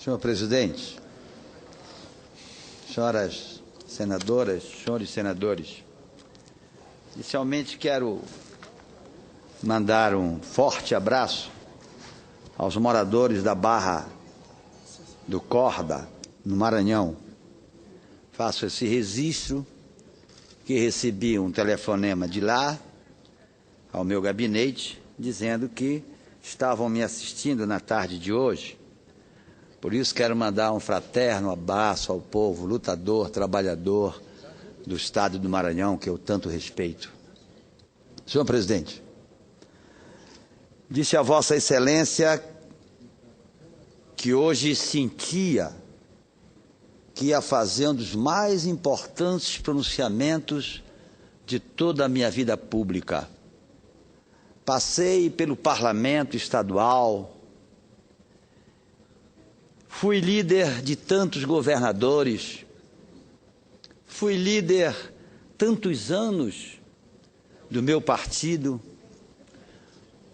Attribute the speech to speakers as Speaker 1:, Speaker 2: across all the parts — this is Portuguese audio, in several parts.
Speaker 1: Senhor presidente, senhoras senadoras, senhores senadores, inicialmente quero mandar um forte abraço aos moradores da Barra do Corda, no Maranhão. Faço esse registro que recebi um telefonema de lá ao meu gabinete dizendo que estavam me assistindo na tarde de hoje. Por isso quero mandar um fraterno abraço ao povo lutador, trabalhador do estado do Maranhão, que eu tanto respeito. Senhor presidente, disse a Vossa Excelência que hoje sentia que ia fazer um dos mais importantes pronunciamentos de toda a minha vida pública. Passei pelo parlamento estadual, fui líder de tantos governadores, fui líder tantos anos do meu partido,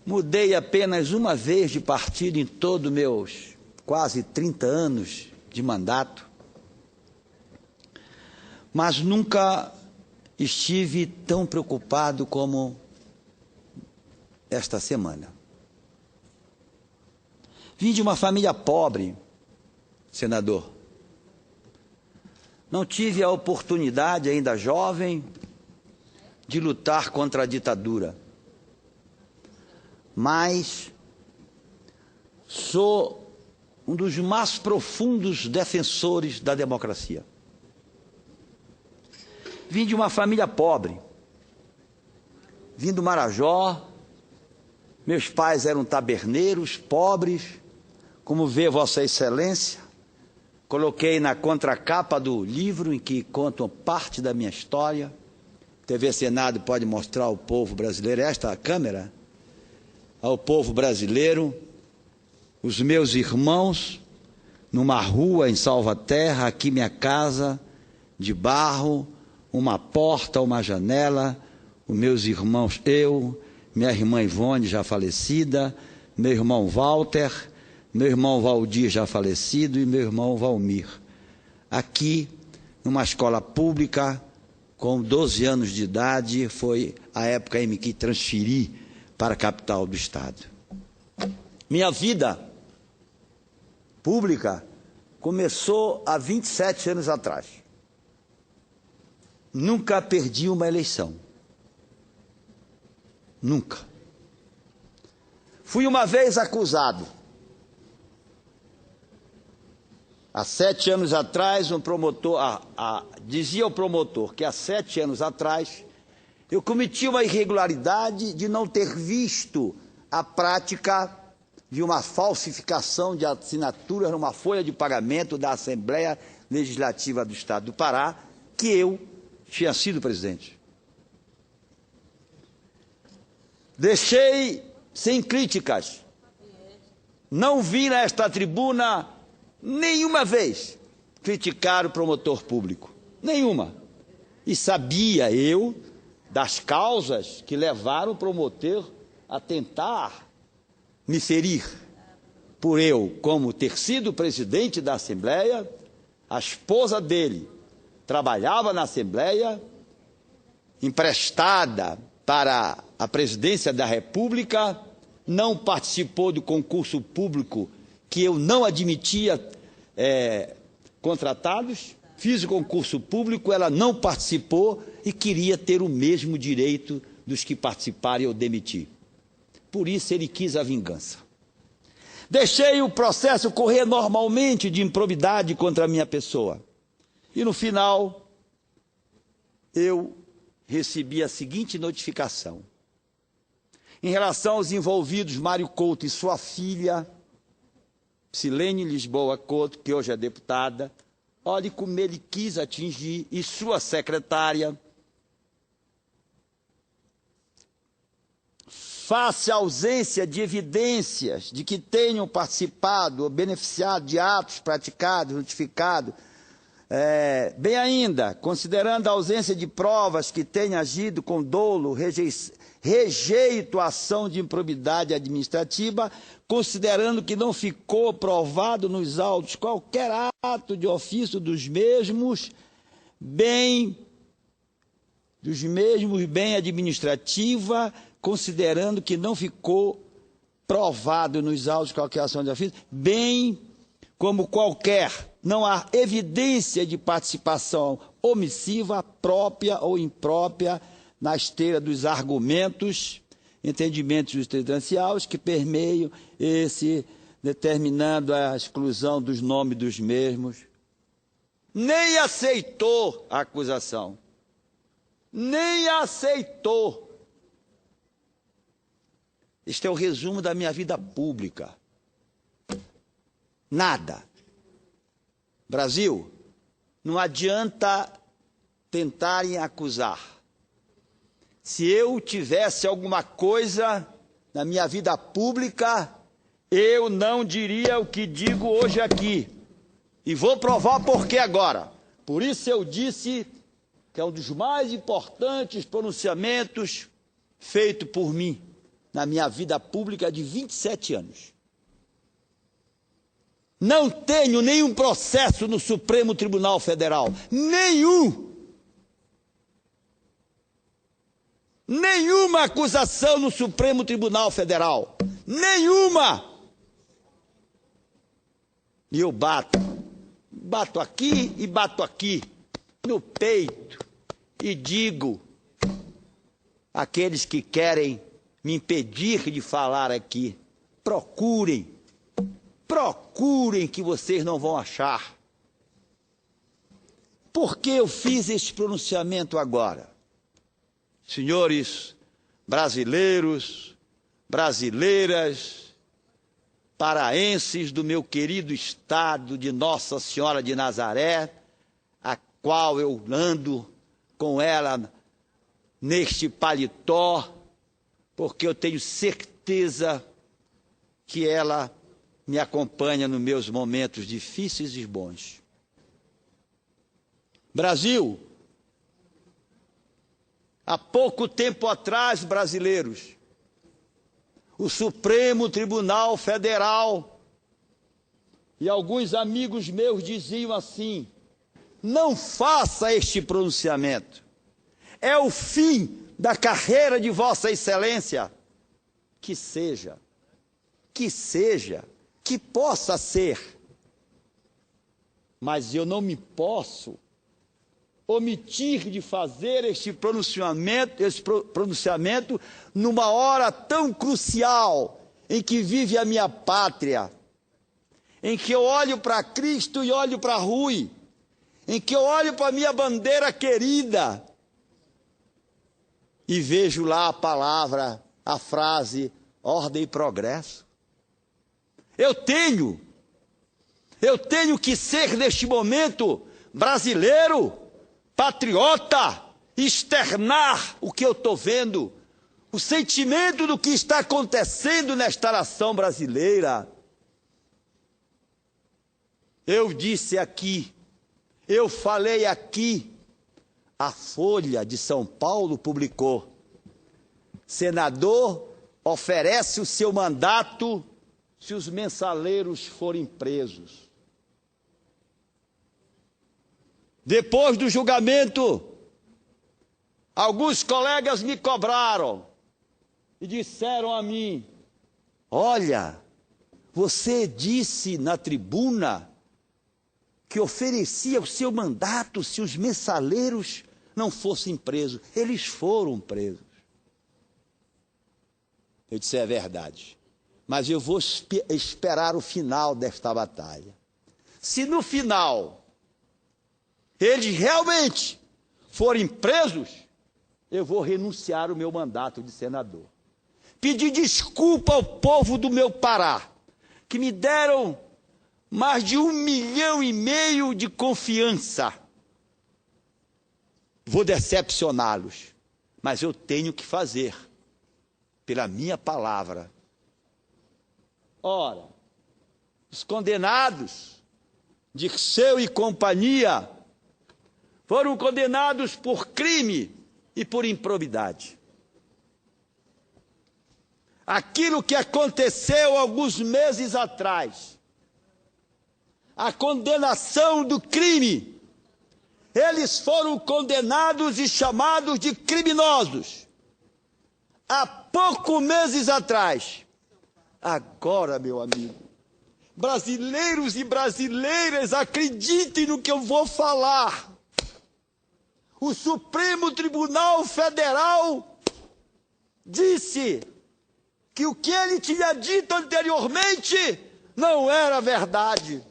Speaker 1: mudei apenas uma vez de partido em todos meus quase 30 anos de mandato, mas nunca estive tão preocupado como esta semana. Vim de uma família pobre, senador. Não tive a oportunidade, ainda jovem, de lutar contra a ditadura. Mas sou um dos mais profundos defensores da democracia. Vim de uma família pobre. Vim do Marajó. Meus pais eram taberneiros, pobres, como vê Vossa Excelência. Coloquei na contracapa do livro em que contam parte da minha história. TV Senado pode mostrar ao povo brasileiro, esta câmera, ao povo brasileiro, os meus irmãos, numa rua em Salvaterra, aqui minha casa, de barro, uma porta, uma janela, os meus irmãos, eu, minha irmã Ivone, já falecida, meu irmão Walter, meu irmão Valdir, já falecido, e meu irmão Valmir. Aqui, numa escola pública, com 12 anos de idade, foi a época em que transferi para a capital do estado. Minha vida pública começou há 27 anos atrás. Nunca perdi uma eleição. Nunca. Fui uma vez acusado. Há 7 anos atrás, um promotor, dizia o promotor que há 7 anos atrás eu cometi uma irregularidade de não ter visto a prática de uma falsificação de assinatura numa folha de pagamento da Assembleia Legislativa do Estado do Pará, que eu tinha sido presidente. Deixei sem críticas. Não vi nesta tribuna nenhuma vez criticar o promotor público. Nenhuma. E sabia eu das causas que levaram o promotor a tentar me ferir. Por eu, como ter sido presidente da Assembleia, a esposa dele trabalhava na Assembleia, emprestada para a presidência da República, não participou do concurso público que eu não admitia contratados, fiz o concurso público, ela não participou e queria ter o mesmo direito dos que participaram e eu demiti. Por isso ele quis a vingança. Deixei o processo correr normalmente de improbidade contra a minha pessoa. E no final, eu recebi a seguinte notificação. Em relação aos envolvidos Mário Couto e sua filha, Silene Lisboa Couto, que hoje é deputada, olhe como ele quis atingir, e sua secretária, face à ausência de evidências de que tenham participado ou beneficiado de atos praticados, notificados, bem ainda, considerando a ausência de provas que tenham agido com dolo, rejeito a ação de improbidade administrativa, considerando que não ficou provado nos autos qualquer ato de ofício dos mesmos bem administrativa, considerando que não ficou provado nos autos qualquer ação de ofício, bem como qualquer, não há evidência de participação omissiva, própria ou imprópria, na esteira dos argumentos, entendimentos jurisprudenciais que permeiam esse, determinando a exclusão dos nomes dos mesmos. Nem aceitou a acusação. Nem aceitou. Este é o resumo da minha vida pública. Nada. Brasil, não adianta tentarem acusar. Se eu tivesse alguma coisa na minha vida pública, eu não diria o que digo hoje aqui. E vou provar por que agora. Por isso eu disse que é um dos mais importantes pronunciamentos feito por mim na minha vida pública de 27 anos. Não tenho nenhum processo no Supremo Tribunal Federal. Nenhum. Nenhuma acusação no Supremo Tribunal Federal. Nenhuma. E eu bato aqui e bato aqui, no peito, e digo àqueles que querem me impedir de falar aqui, procurem que vocês não vão achar. Por que eu fiz este pronunciamento agora? Senhores brasileiros, brasileiras, paraenses do meu querido estado de Nossa Senhora de Nazaré, a qual eu ando com ela neste paletó, porque eu tenho certeza que ela me acompanha nos meus momentos difíceis e bons. Brasil, há pouco tempo atrás, brasileiros, o Supremo Tribunal Federal e alguns amigos meus diziam assim: não faça este pronunciamento, é o fim da carreira de Vossa Excelência. Que seja, que possa ser, mas eu não me posso omitir de fazer este pronunciamento numa hora tão crucial em que vive a minha pátria, em que eu olho para Cristo e olho para Rui, em que eu olho para a minha bandeira querida e vejo lá a palavra, a frase, ordem e progresso. Eu tenho que ser neste momento brasileiro, patriota, externar o que eu estou vendo, o sentimento do que está acontecendo nesta nação brasileira. Eu disse aqui, eu falei aqui, a Folha de São Paulo publicou: senador oferece o seu mandato se os mensaleiros forem presos. Depois do julgamento, alguns colegas me cobraram e disseram a mim: olha, você disse na tribuna que oferecia o seu mandato se os mensaleiros não fossem presos. Eles foram presos. Eu disse: é verdade, mas eu vou esperar o final desta batalha. Se no final eles realmente forem presos, eu vou renunciar ao meu mandato de senador. Pedir desculpa ao povo do meu Pará, que me deram mais de 1,5 milhão de confiança. Vou decepcioná-los, mas eu tenho que fazer, pela minha palavra. Ora, os condenados, Dirceu e companhia, foram condenados por crime e por improbidade. aquilo que aconteceu alguns meses atrás, a condenação do crime. Eles foram condenados e chamados de criminosos há poucos meses atrás. Agora, meu amigo, brasileiros e brasileiras, acreditem no que eu vou falar. O Supremo Tribunal Federal disse que o que ele tinha dito anteriormente não era verdade,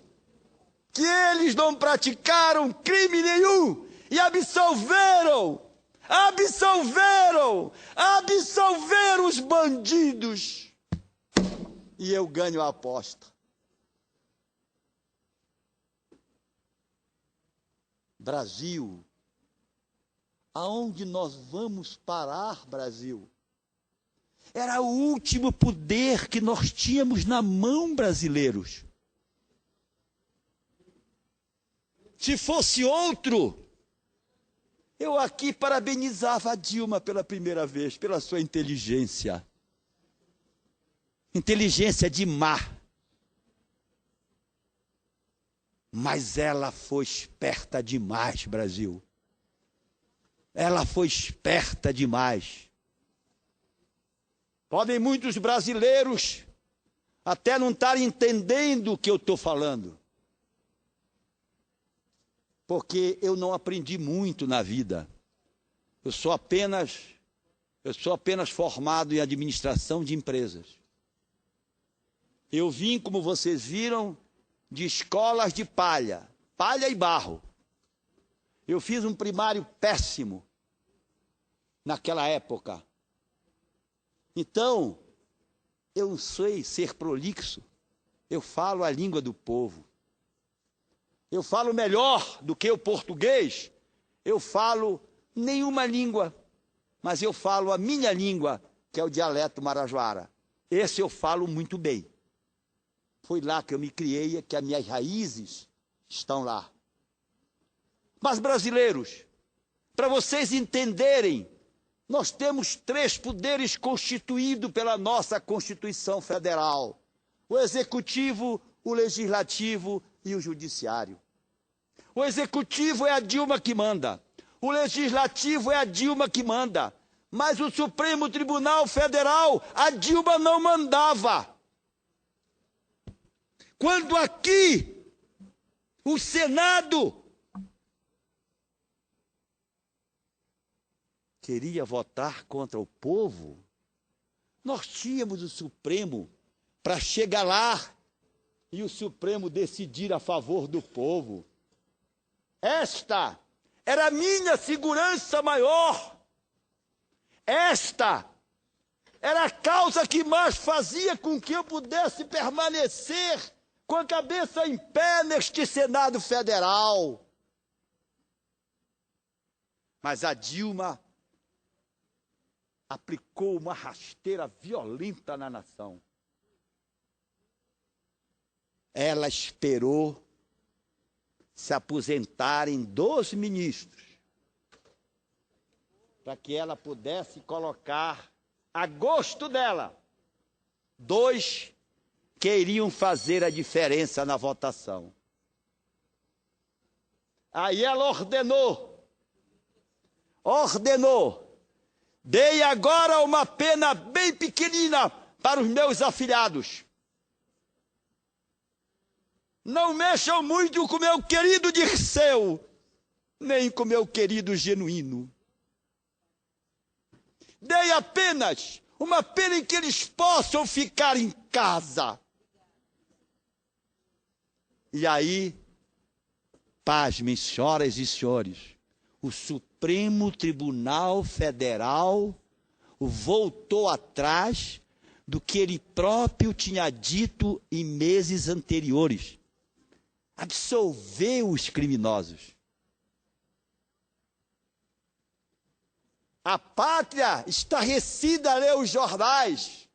Speaker 1: que eles não praticaram crime nenhum e absolveram os bandidos. E eu ganho a aposta. Brasil, aonde nós vamos parar, Brasil? Era o último poder que nós tínhamos na mão, brasileiros. Se fosse outro, eu aqui parabenizava a Dilma pela primeira vez, pela sua inteligência. Inteligência de mar. Mas ela foi esperta demais, Brasil. Ela foi esperta demais. Podem muitos brasileiros até não estarem entendendo o que eu estou falando. Porque eu não aprendi muito na vida. Eu sou apenas formado em administração de empresas. Eu vim, como vocês viram, de escolas de palha e barro. Eu fiz um primário péssimo naquela época. Então, eu não sei ser prolixo. Eu falo a língua do povo. Eu falo melhor do que o português. Eu falo nenhuma língua, mas eu falo a minha língua, que é o dialeto marajoara. Esse eu falo muito bem. Foi lá que eu me criei, que as minhas raízes estão lá. Mas, brasileiros, para vocês entenderem, nós temos 3 poderes constituídos pela nossa Constituição Federal: o Executivo, o Legislativo e o Judiciário. O Executivo é a Dilma que manda, o Legislativo é a Dilma que manda, mas o Supremo Tribunal Federal, a Dilma não mandava. Quando aqui o Senado queria votar contra o povo, nós tínhamos o Supremo para chegar lá e o Supremo decidir a favor do povo. Esta era a minha segurança maior. Esta era a causa que mais fazia com que eu pudesse permanecer com a cabeça em pé neste Senado Federal. Mas a Dilma aplicou uma rasteira violenta na nação. Ela esperou se aposentarem 2 ministros para que ela pudesse colocar, a gosto dela, 2 que iriam fazer a diferença na votação. Aí ela ordenou, dei agora uma pena bem pequenina para os meus afilhados. Não mexam muito com meu querido Dirceu, nem com meu querido Genuíno. Dei apenas uma pena em que eles possam ficar em casa. E aí, pasmem, senhoras e senhores, o Supremo Tribunal Federal voltou atrás do que ele próprio tinha dito em meses anteriores. Absolveu os criminosos. A pátria estarrecida a ler os jornais.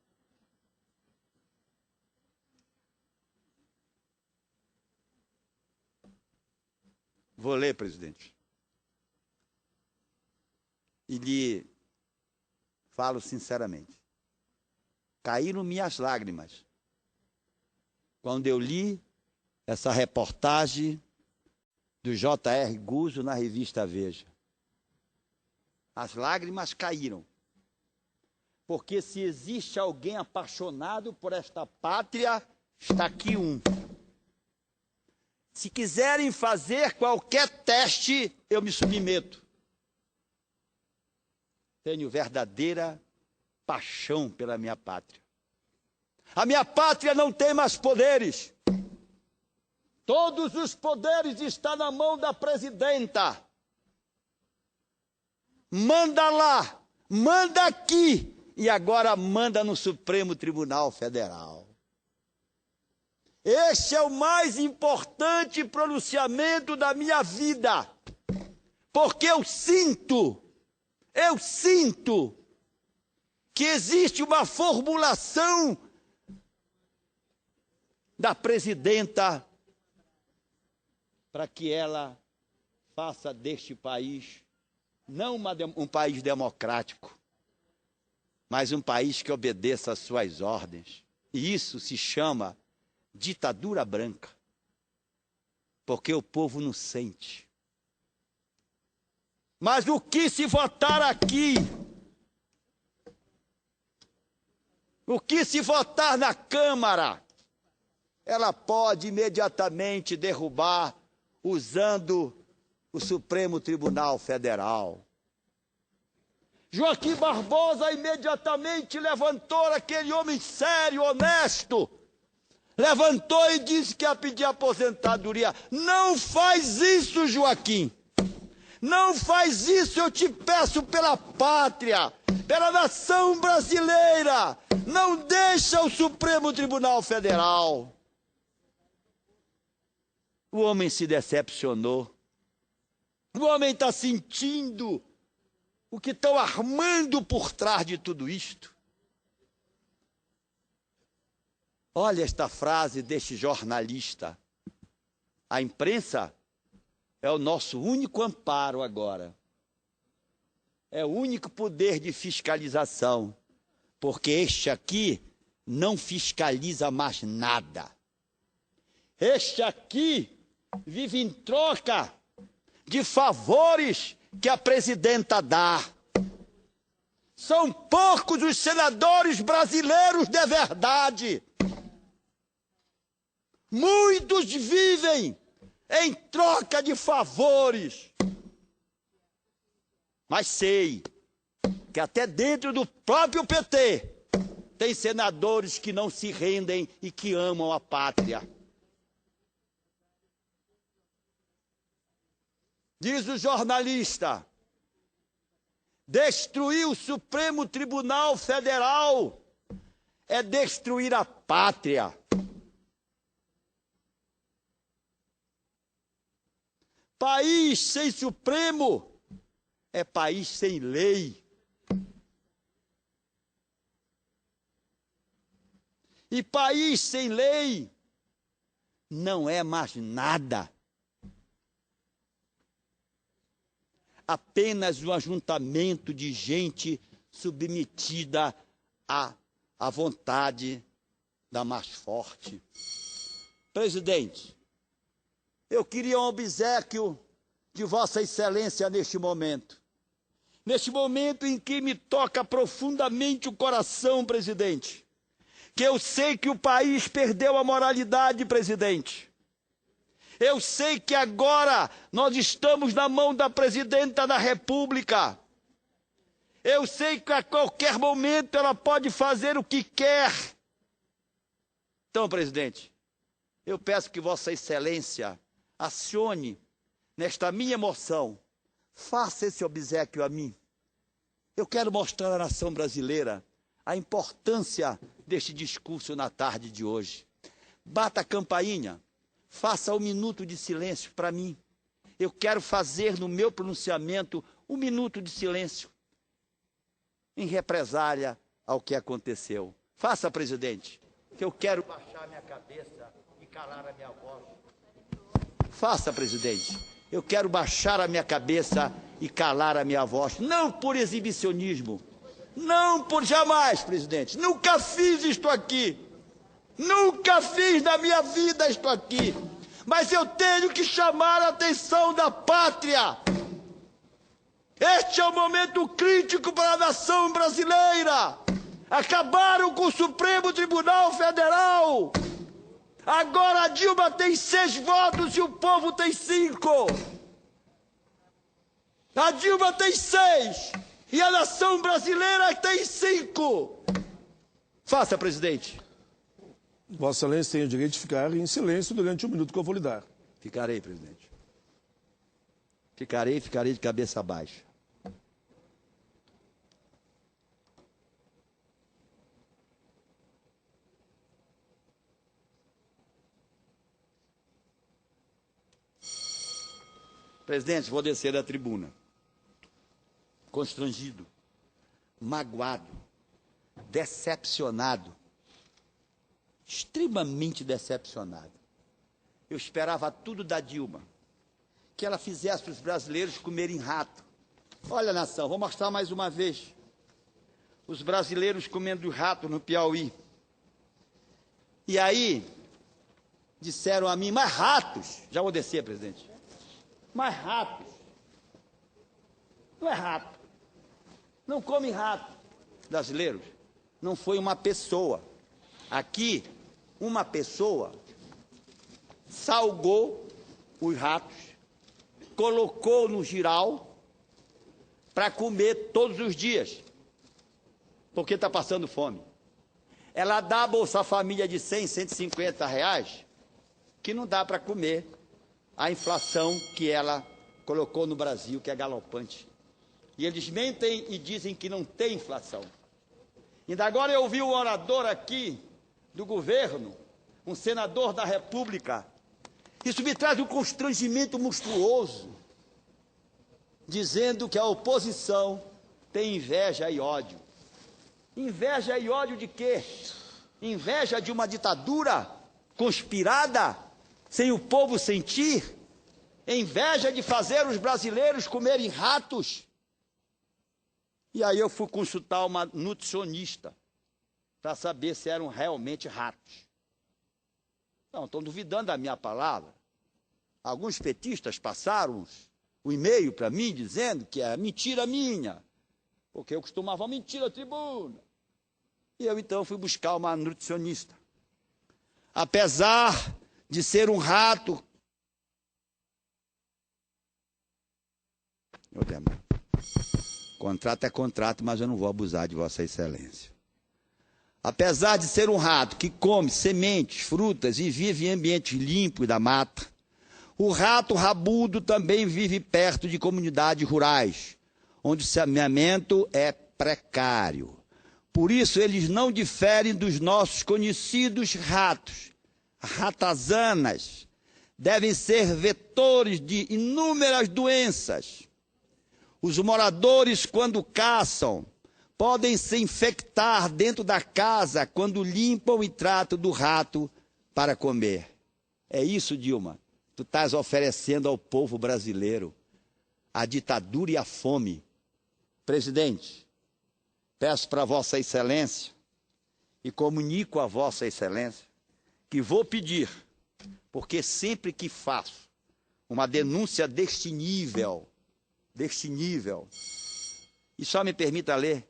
Speaker 1: Vou ler, presidente. E lhe falo sinceramente. caíram minhas lágrimas quando eu li essa reportagem do J.R. Guzzo na revista Veja. As lágrimas caíram. Porque se existe alguém apaixonado por esta pátria, está aqui um. Se quiserem fazer qualquer teste, eu me submeto. Tenho verdadeira paixão pela minha pátria. A minha pátria não tem mais poderes. Todos os poderes estão na mão da presidenta. Manda lá, manda aqui e agora manda no Supremo Tribunal Federal. Este é o mais importante pronunciamento da minha vida, porque eu sinto que existe uma formulação da presidenta para que ela faça deste país não um país democrático, mas um país que obedeça às suas ordens. E isso se chama ditadura branca, porque o povo não sente. Mas o que se votar aqui, o que se votar na Câmara, ela pode imediatamente derrubar usando o Supremo Tribunal Federal. Joaquim Barbosa imediatamente levantou, aquele homem sério, honesto, levantou e disse que ia pedir aposentadoria. Não faz isso, Joaquim. Não faz isso, eu te peço pela pátria, pela nação brasileira. Não deixa o Supremo Tribunal Federal. O homem se decepcionou. O homem está sentindo o que estão armando por trás de tudo isto. Olha esta frase deste jornalista. A imprensa é o nosso único amparo agora. É o único poder de fiscalização. Porque este aqui não fiscaliza mais nada. Este aqui vive em troca de favores que a presidenta dá. São poucos os senadores brasileiros de verdade. Muitos vivem em troca de favores. Mas sei que até dentro do próprio PT tem senadores que não se rendem e que amam a pátria. Diz o jornalista, destruir o Supremo Tribunal Federal é destruir a pátria. País sem Supremo é país sem lei. E país sem lei não é mais nada. Apenas um ajuntamento de gente submetida à vontade da mais forte. Presidente, eu queria um obséquio de Vossa Excelência neste momento. Neste momento em que me toca profundamente o coração, presidente. Que eu sei que o país perdeu a moralidade, presidente. Eu sei que agora nós estamos na mão da presidenta da República. Eu sei que a qualquer momento ela pode fazer o que quer. Então, presidente, eu peço que Vossa Excelência acione nesta minha emoção. Faça esse obséquio a mim. Eu quero mostrar à nação brasileira a importância deste discurso na tarde de hoje. Bata a campainha. Faça um minuto de silêncio para mim. Eu quero fazer no meu pronunciamento um minuto de silêncio em represália ao que aconteceu. Faça, presidente, que eu quero baixar minha cabeça e calar a minha voz. Faça, presidente, eu quero baixar a minha cabeça e calar a minha voz, não por exibicionismo, Não por jamais, presidente. Nunca fiz isto aqui. Nunca fiz na minha vida isto aqui. Mas eu tenho que chamar a atenção da pátria. Este é um momento crítico para a nação brasileira. Acabaram com o Supremo Tribunal Federal. Agora a Dilma tem 6 votos e o povo tem 5. A Dilma tem 6 e a nação brasileira tem 5. Faça, presidente.
Speaker 2: Vossa Excelência tem o direito de ficar em silêncio durante o minuto que eu vou lhe dar.
Speaker 1: Ficarei, presidente. Ficarei de cabeça baixa. Presidente, vou descer da tribuna. Constrangido, magoado, decepcionado, extremamente decepcionado. Eu esperava tudo da Dilma, que ela fizesse os brasileiros comerem rato. Olha, nação, vou mostrar mais uma vez. Os brasileiros comendo rato no Piauí. E aí, disseram a mim, mas ratos, já vou descer, presidente, mas ratos, não é rato, não come rato, brasileiros, não foi uma pessoa. Aqui, uma pessoa salgou os ratos, colocou no giral para comer todos os dias, porque está passando fome. Ela dá a Bolsa Família de 100, 150 reais, que não dá para comer a inflação que ela colocou no Brasil, que é galopante. E eles mentem e dizem que não tem inflação. Ainda agora eu ouvi um orador aqui do governo, um senador da República. Isso me traz um constrangimento monstruoso, dizendo que a oposição tem inveja e ódio. Inveja e ódio de quê? Inveja de uma ditadura conspirada, sem o povo sentir? Inveja de fazer os brasileiros comerem ratos? E aí eu fui consultar uma nutricionista para saber se eram realmente ratos. Não, estão duvidando da minha palavra. Alguns petistas passaram o e-mail para mim dizendo que é mentira minha, porque eu costumava mentir na tribuna. E eu então fui buscar uma nutricionista. Apesar de ser um rato, contrato é contrato, mas eu não vou abusar de Vossa Excelência. Apesar de ser um rato que come sementes, frutas e vive em ambientes limpos da mata, o rato rabudo também vive perto de comunidades rurais, onde o saneamento é precário. Por isso, eles não diferem dos nossos conhecidos ratos. Ratazanas devem ser vetores de inúmeras doenças. Os moradores, quando caçam, podem se infectar dentro da casa quando limpam e tratam do rato para comer. É isso, Dilma. Tu estás oferecendo ao povo brasileiro a ditadura e a fome. Presidente, peço para Vossa Excelência e comunico a Vossa Excelência que vou pedir, porque sempre que faço uma denúncia deste nível, e só me permita ler,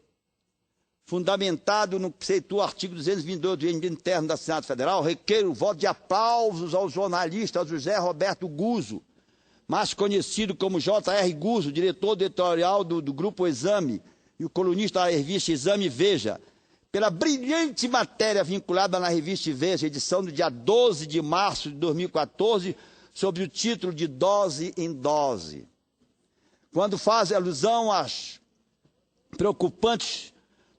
Speaker 1: fundamentado no preceito do artigo 222 do regimento interno da Senado Federal, requeiro o voto de aplausos ao jornalista José Roberto Guzzo, mais conhecido como J.R. Guzzo, diretor editorial do Grupo Exame e o colunista da revista Exame Veja, pela brilhante matéria vinculada na revista Veja, edição do dia 12 de março de 2014, sob o título de Dose em Dose, quando faz alusão às preocupantes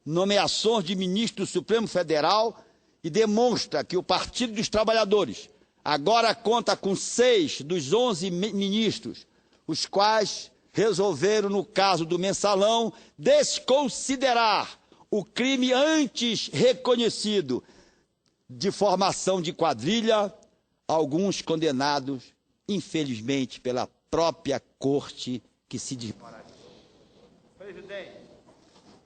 Speaker 1: nomeações de ministro do Supremo Federal e demonstra que o Partido dos Trabalhadores agora conta com 6 dos 11 ministros, os quais resolveram, no caso do Mensalão, desconsiderar o crime antes reconhecido de formação de quadrilha, alguns condenados, infelizmente, pela própria corte que se desmoralizou. Presidente,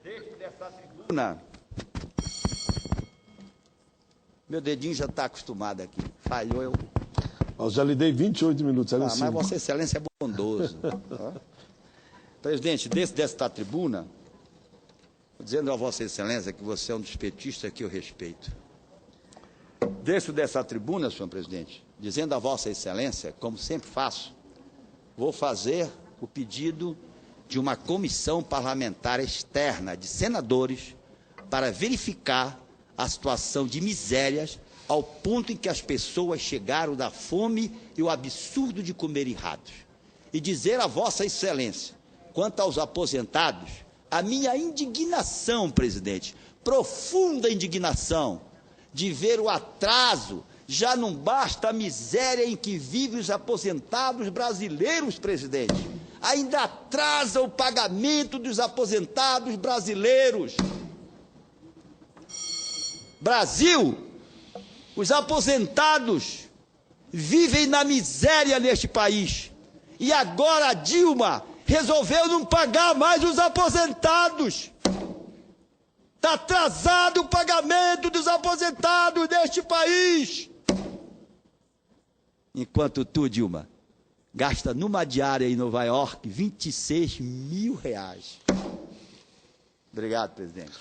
Speaker 1: Texto desta tribuna. Meu dedinho já está acostumado aqui. Falhou eu.
Speaker 2: Eu já lhe dei 28 minutos.
Speaker 1: Mas Vossa Excelência é bondoso. Tá? Presidente, desta tribuna, dizendo a Vossa Excelência que você é um dos petistas que eu respeito. Dessa tribuna, senhor presidente, dizendo a Vossa Excelência, como sempre faço, vou fazer o pedido de uma comissão parlamentar externa de senadores para verificar a situação de misérias ao ponto em que as pessoas chegaram da fome e o absurdo de comer errados. E dizer a Vossa Excelência, quanto aos aposentados, a minha indignação, presidente, profunda indignação, de ver o atraso, já não basta a miséria em que vivem os aposentados brasileiros, presidente. Ainda atrasa o pagamento dos aposentados brasileiros. Brasil, os aposentados vivem na miséria neste país. E agora a Dilma resolveu não pagar mais os aposentados. Está atrasado o pagamento dos aposentados deste país. Enquanto tu, Dilma, gasta numa diária em Nova York R$ 26 mil. Obrigado, presidente.